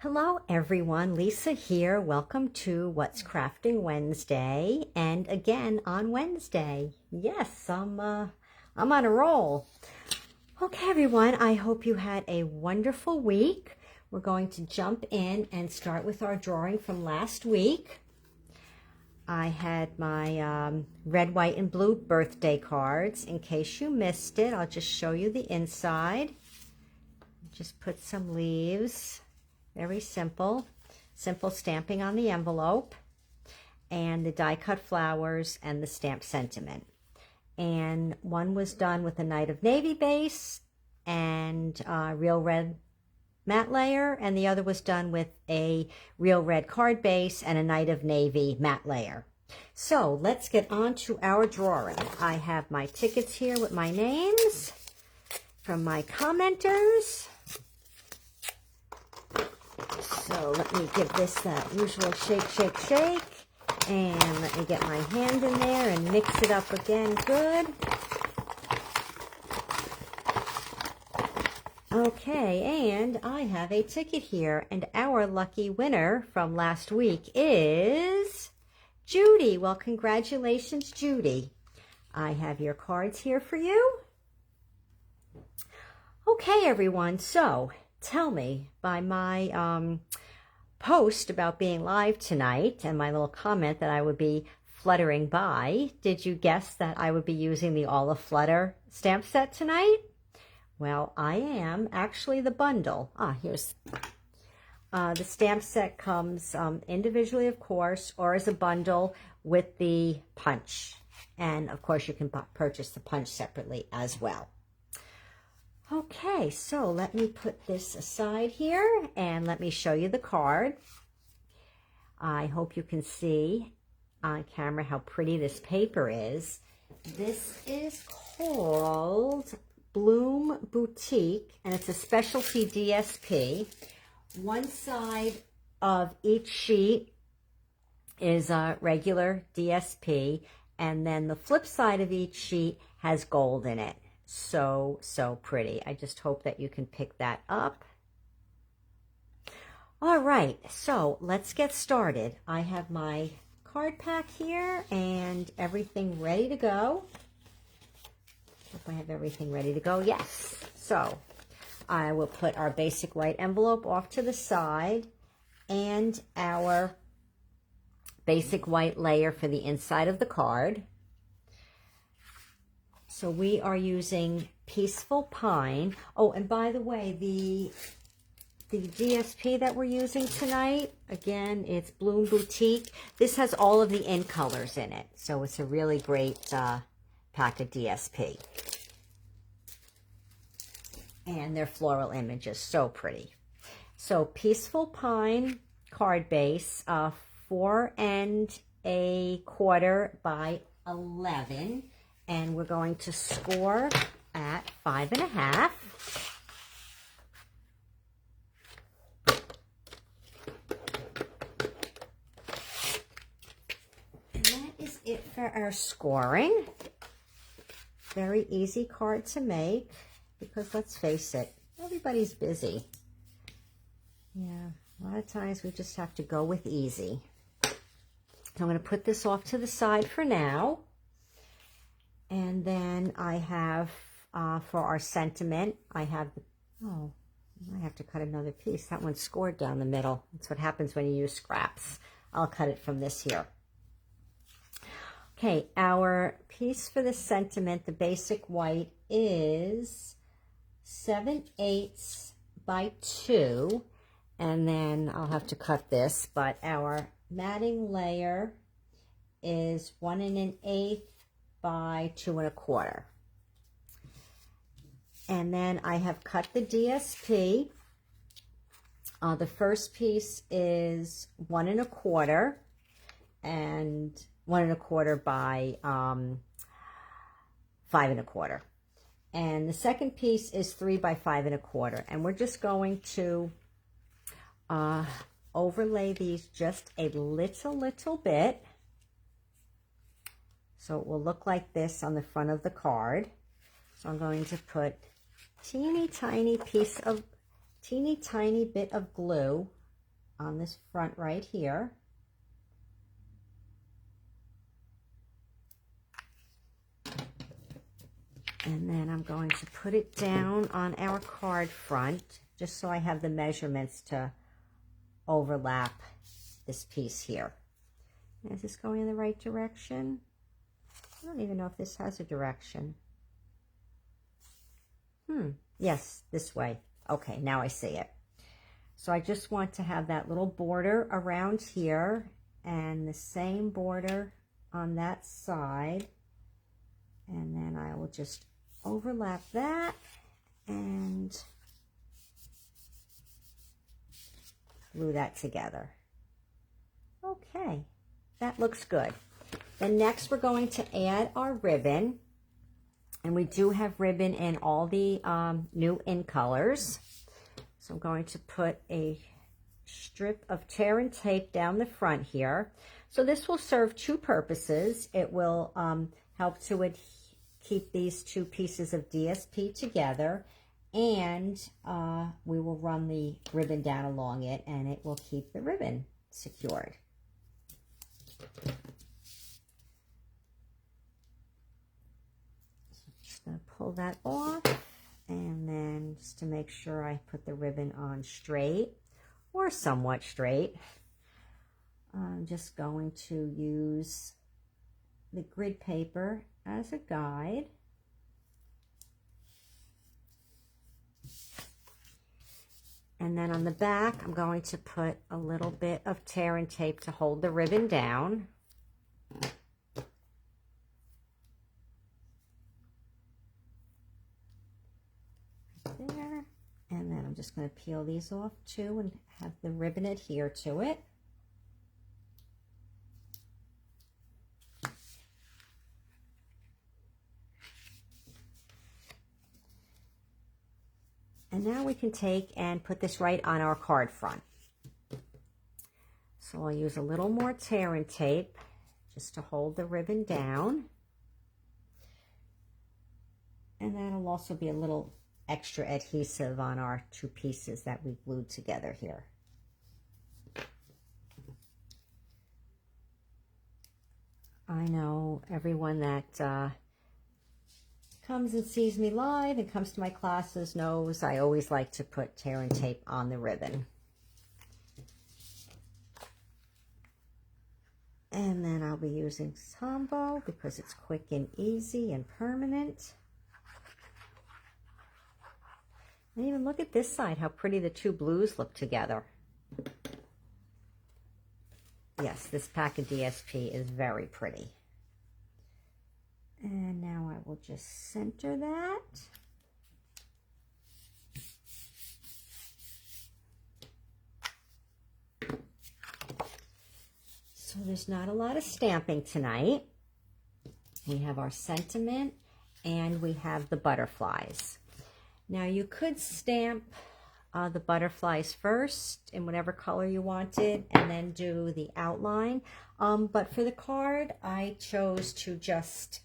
Hello everyone, Lisa here. Welcome to What's Crafting Wednesday, and again on Wednesday. Yes, I'm on a roll. Okay everyone, I hope you had a wonderful week. We're going to jump in and start with our drawing from last week. I had my red, white, and blue birthday cards. In case you missed it, I'll just show you the inside. Just put some leaves. Very simple. Simple stamping on the envelope. And the die-cut flowers and the stamp sentiment. And one was done with a Night of Navy base and real red matte layer. And the other was done with a real red card base and a Night of Navy matte layer. So let's get on to our drawing. I have my tickets here with my names from my commenters. So let me give this that usual shake, shake, shake. And let me get my hand in there and mix it up again good. Okay, and I have a ticket here. And our lucky winner from last week is Judy. Well, congratulations, Judy. I have your cards here for you. Okay, everyone. So tell me, by my post about being live tonight and my little comment that I would be fluttering by, did you guess that I would be using the All of Flutter stamp set tonight? Well, I am. Actually, the bundle. Here's the stamp set comes individually, of course, or as a bundle with the punch. And, of course, you can purchase the punch separately as well. Okay, so let me put this aside here and let me show you the card. I hope you can see on camera how pretty this paper is. This is called Bloom Boutique, and it's a specialty DSP. One side of each sheet is a regular DSP, and then the flip side of each sheet has gold in it. So pretty. I just hope that you can pick that up. All right, so let's get started. I have my card pack here and everything ready to go. Hope I have everything ready to go. Yes. So I will put our basic white envelope off to the side and our basic white layer for the inside of the card. So we are using Peaceful Pine. Oh, and by the way, the DSP that we're using tonight, again, it's Bloom Boutique. This has all of the in colors in it. So it's a really great pack of DSP. And they're floral images, so pretty. So Peaceful Pine card base, 4 1/4 by 11. And we're going to score at 5 1/2. And that is it for our scoring. Very easy card to make because let's face it, everybody's busy. Yeah, a lot of times we just have to go with easy. So I'm going to put this off to the side for now. And then I have, for our sentiment, I have, I have to cut another piece. That one's scored down the middle. That's what happens when you use scraps. I'll cut it from this here. Okay, our piece for the sentiment, the basic white, is 7/8 by 2. And then I'll have to cut this, but our matting layer is 1 1/8 by 2 1/4. And then I have cut the DSP. The first piece is 1 1/4 and 1 1/4 by 5 1/4. And the second piece is 3 by 5 1/4. And we're just going to overlay these just a little bit. So it will look like this on the front of the card. So I'm going to put teeny tiny bit of glue on this front right here. And then I'm going to put it down on our card front, just so I have the measurements to overlap this piece here. Is this going in the right direction? I don't even know if this has a direction. Yes, this way. Okay, now I see it. So I just want to have that little border around here and the same border on that side. And then I will just overlap that and glue that together. Okay, that looks good. Then next we're going to add our ribbon. And we do have ribbon in all the new in colors. So I'm going to put a strip of tear and tape down the front here. So this will serve two purposes. It will help to keep these two pieces of DSP together, and we will run the ribbon down along it, and it will keep the ribbon secured. Just going to pull that off, and then just to make sure I put the ribbon on straight or somewhat straight, I'm just going to use the grid paper as a guide. And then on the back, I'm going to put a little bit of tear and tape to hold the ribbon down. There. And then I'm just going to peel these off too and have the ribbon adhere to it. And now we can take and put this right on our card front. So I'll use a little more tear and tape just to hold the ribbon down. And that'll also be a little extra adhesive on our two pieces that we glued together here. I know everyone that comes and sees me live and comes to my classes knows I always like to put tear and tape on the ribbon. And then I'll be using Tombow because it's quick and easy and permanent. And even look at this side, how pretty the two blues look together. Yes, this pack of DSP is very pretty. And now I will just center that. So there's not a lot of stamping tonight. We have our sentiment and we have the butterflies. Now you could stamp the butterflies first in whatever color you wanted and then do the outline. But for the card, I chose to just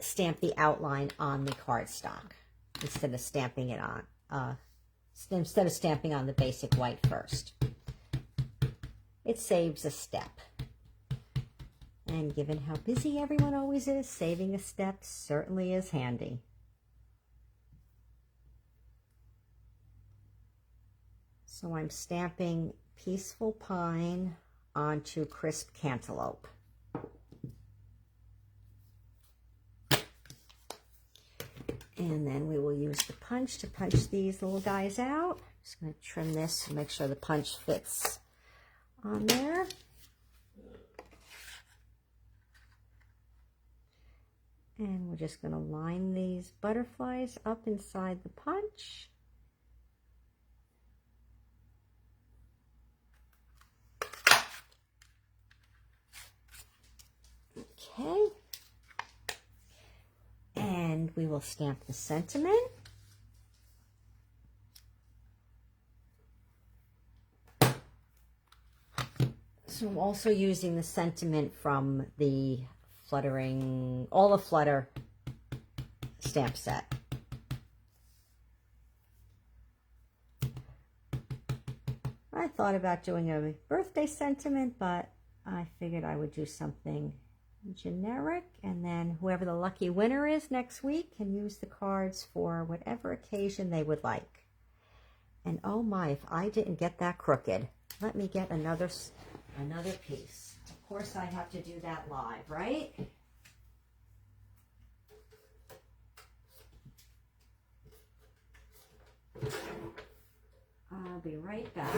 stamp the outline on the cardstock instead of stamping it on, instead of stamping on the basic white first. It saves a step. And given how busy everyone always is, saving a step certainly is handy. So I'm stamping Peaceful Pine onto Crisp Cantaloupe. And then we will use the punch to punch these little guys out. Just going to trim this to make sure the punch fits on there. And we're just going to line these butterflies up inside the punch. Okay. And we will stamp the sentiment. So I'm also using the sentiment from the Fluttering, all the Flutter stamp set. I thought about doing a birthday sentiment, but I figured I would do something generic, and then whoever the lucky winner is next week can use the cards for whatever occasion they would like. And oh my, if I didn't get that crooked, let me get another piece. Of course I have to do that live, right? I'll be right back.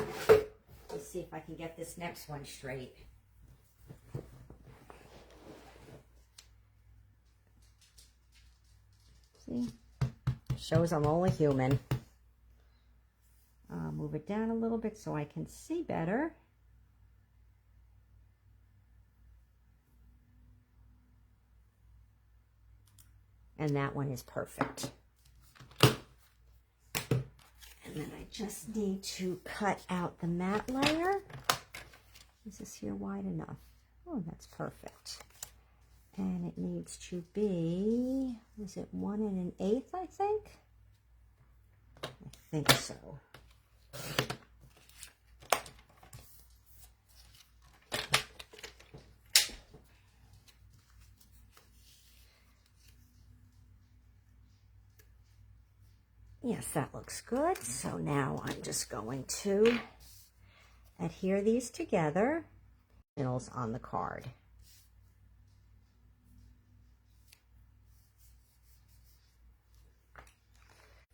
Let's see if I can get this next one straight. See? Shows I'm only human. I'll move it down a little bit so I can see better. And that one is perfect. And then I just need to cut out the matte layer. Is this here wide enough? Oh, that's perfect. And it needs to be, is it 1 1/8, I think? I think so. Yes, that looks good. So now I'm just going to adhere these together on the card.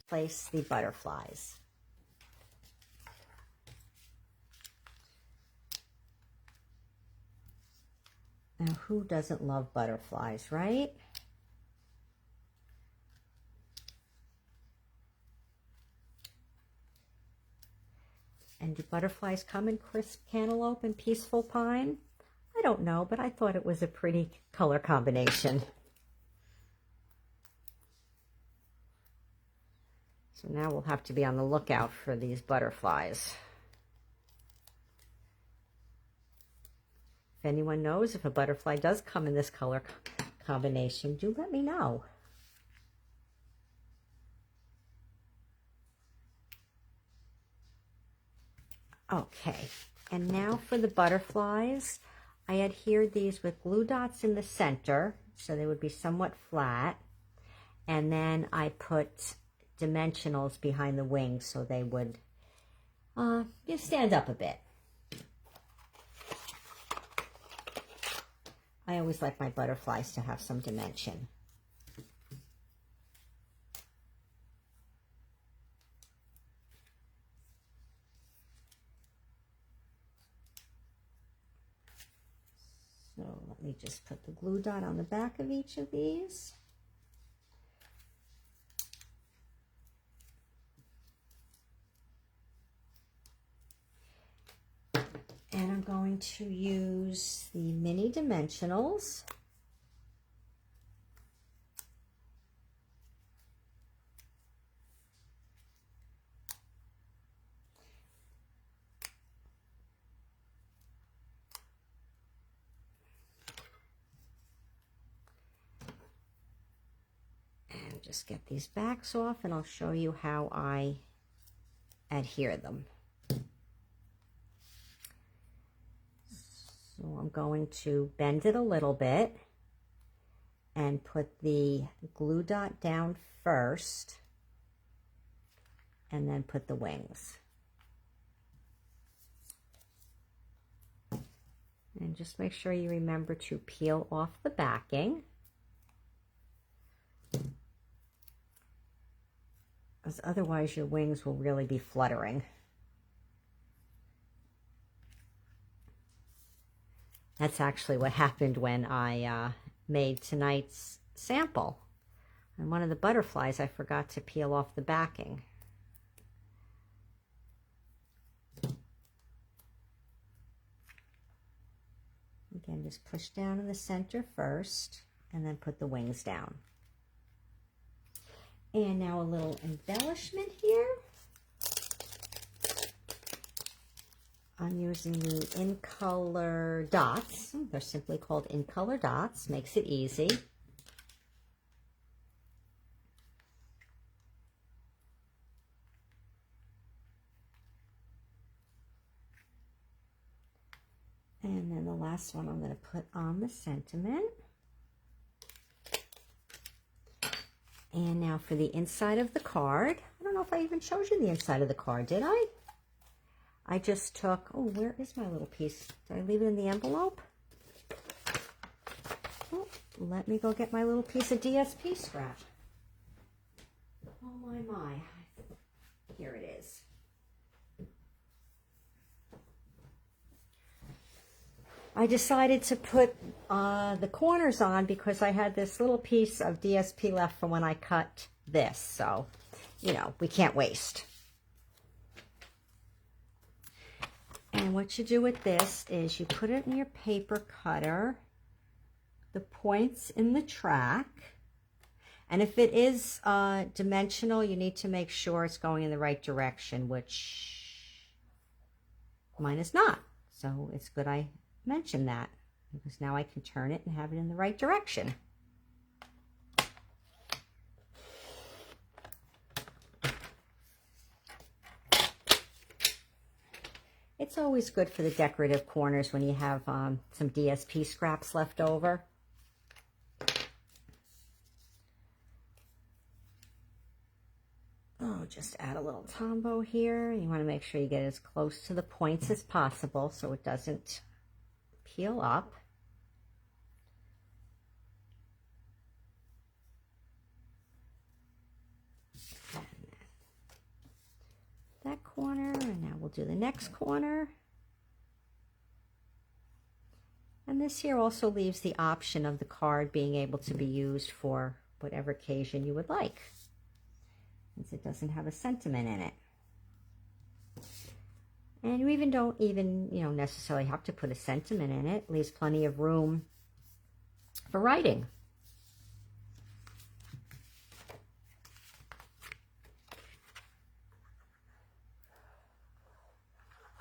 Place the butterflies. Now, who doesn't love butterflies, right? And do butterflies come in crisp cantaloupe and peaceful pine? I don't know, but I thought it was a pretty color combination. So now we'll have to be on the lookout for these butterflies. If anyone knows if a butterfly does come in this color combination, do let me know. Okay, and now for the butterflies, I adhered these with glue dots in the center, so they would be somewhat flat. And then I put dimensionals behind the wings so they would just stand up a bit. I always like my butterflies to have some dimension. So let me just put the glue dot on the back of each of these. And I'm going to use the mini dimensionals. And just get these backs off, and I'll show you how I adhere them. So I'm going to bend it a little bit and put the glue dot down first and then put the wings. And just make sure you remember to peel off the backing, because otherwise your wings will really be fluttering. That's actually what happened when I made tonight's sample. And one of the butterflies, I forgot to peel off the backing. Again, just push down in the center first and then put the wings down. And now a little embellishment here. I'm using the In Color dots. They're simply called In Color dots. Makes it easy. last one I'm going to put on the sentiment. And now for the inside of the card. I don't know if I even showed you the inside of the card, did I? I just took, oh, where is my little piece? Did I leave it in the envelope? Oh, let me go get my little piece of DSP scrap. Oh, my. Here it is. I decided to put the corners on because I had this little piece of DSP left from when I cut this. So, you know, we can't waste. And what you do with this is you put it in your paper cutter, the points in the track. And if it is dimensional, you need to make sure it's going in the right direction, which mine is not. So it's good I mentioned that, because now I can turn it and have it in the right direction. It's always good for the decorative corners when you have some DSP scraps left over. Oh, just add a little Tombow here. You want to make sure you get as close to the points as possible so it doesn't peel up. That corner, and now we'll do the next corner. And this here also leaves the option of the card being able to be used for whatever occasion you would like, since it doesn't have a sentiment in it. And you don't even necessarily have to put a sentiment in it. It leaves plenty of room for writing.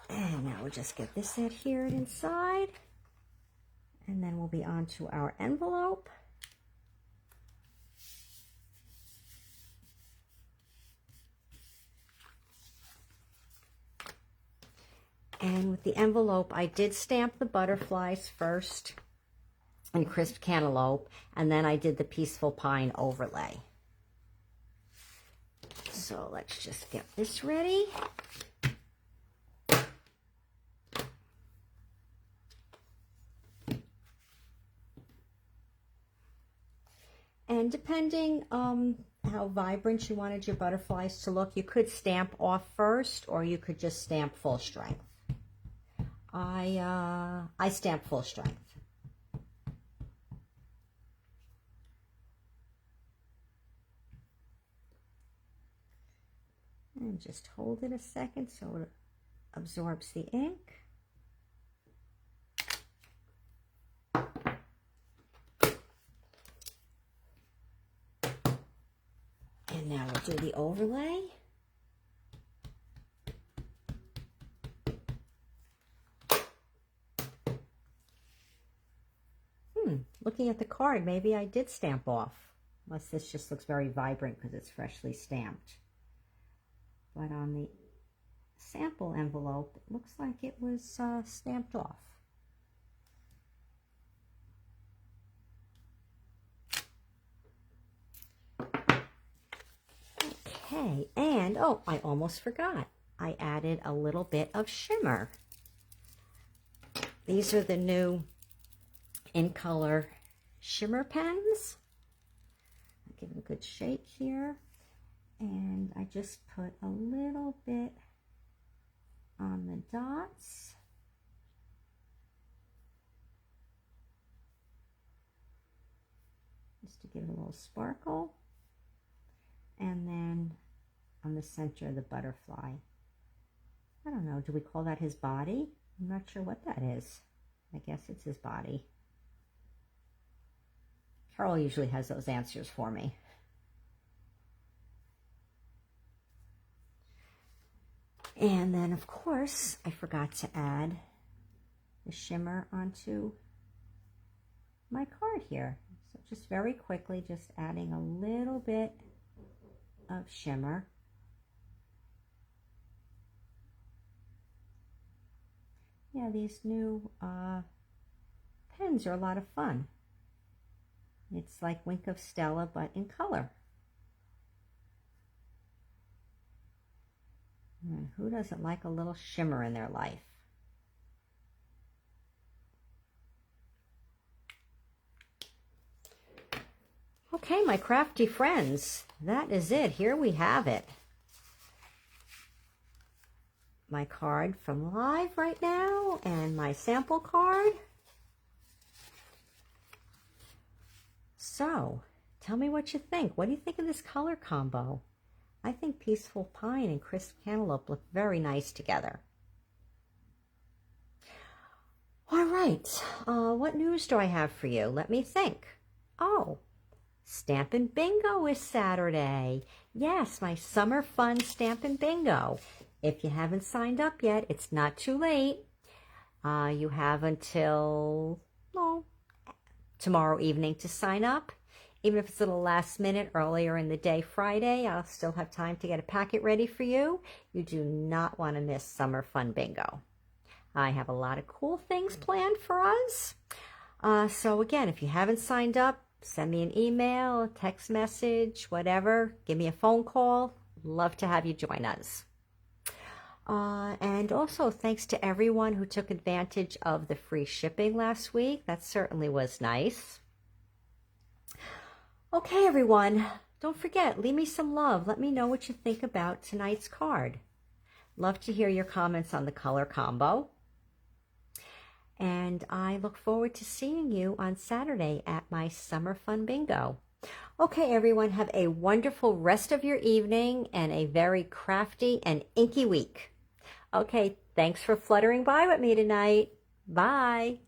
And now we'll just get this adhered inside. And then we'll be on to our envelope. And with the envelope, I did stamp the butterflies first and crisp cantaloupe, and then I did the peaceful pine overlay. So let's just get this ready. And depending how vibrant you wanted your butterflies to look, you could stamp off first, or you could just stamp full strength. I stamp full strength. And just hold it a second so it absorbs the ink. And now we'll do the overlay. Looking at the card, maybe I did stamp off, unless this just looks very vibrant because it's freshly stamped. But on the sample envelope, it looks like it was stamped off. Okay, and oh, I almost forgot. I added a little bit of shimmer. These are the new In Color shimmer pens. I'll give it a good shake here. And I just put a little bit on the dots. Just to give it a little sparkle. And then on the center of the butterfly. I don't know, do we call that his body? I'm not sure what that is. I guess it's his body. Carol usually has those answers for me. And then, of course, I forgot to add the shimmer onto my card here. So just very quickly, just adding a little bit of shimmer. Yeah, these new pens are a lot of fun. It's like Wink of Stella, but in color. And who doesn't like a little shimmer in their life? Okay, my crafty friends, that is it. Here we have it. My card from live right now and my sample card. So, tell me what you think. What do you think of this color combo? I think Peaceful Pine and Crisp Cantaloupe look very nice together. All right, what news do I have for you? Let me think. Oh, Stampin' Bingo is Saturday. Yes, my summer fun Stampin' Bingo. If you haven't signed up yet, it's not too late. You have until, well, tomorrow evening to sign up. Even if it's a little last minute, earlier in the day, Friday, I'll still have time to get a packet ready for you. You do not want to miss Summer Fun Bingo. I have a lot of cool things planned for us. So again, if you haven't signed up, send me an email, a text message, whatever. Give me a phone call. Love to have you join us. And also thanks to everyone who took advantage of the free shipping last week. That certainly was nice. Okay, everyone, don't forget, leave me some love. Let me know what you think about tonight's card. Love to hear your comments on the color combo. And I look forward to seeing you on Saturday at my Summer Fun Bingo. Okay, everyone, have a wonderful rest of your evening and a very crafty and inky week. Okay, thanks for fluttering by with me tonight. Bye.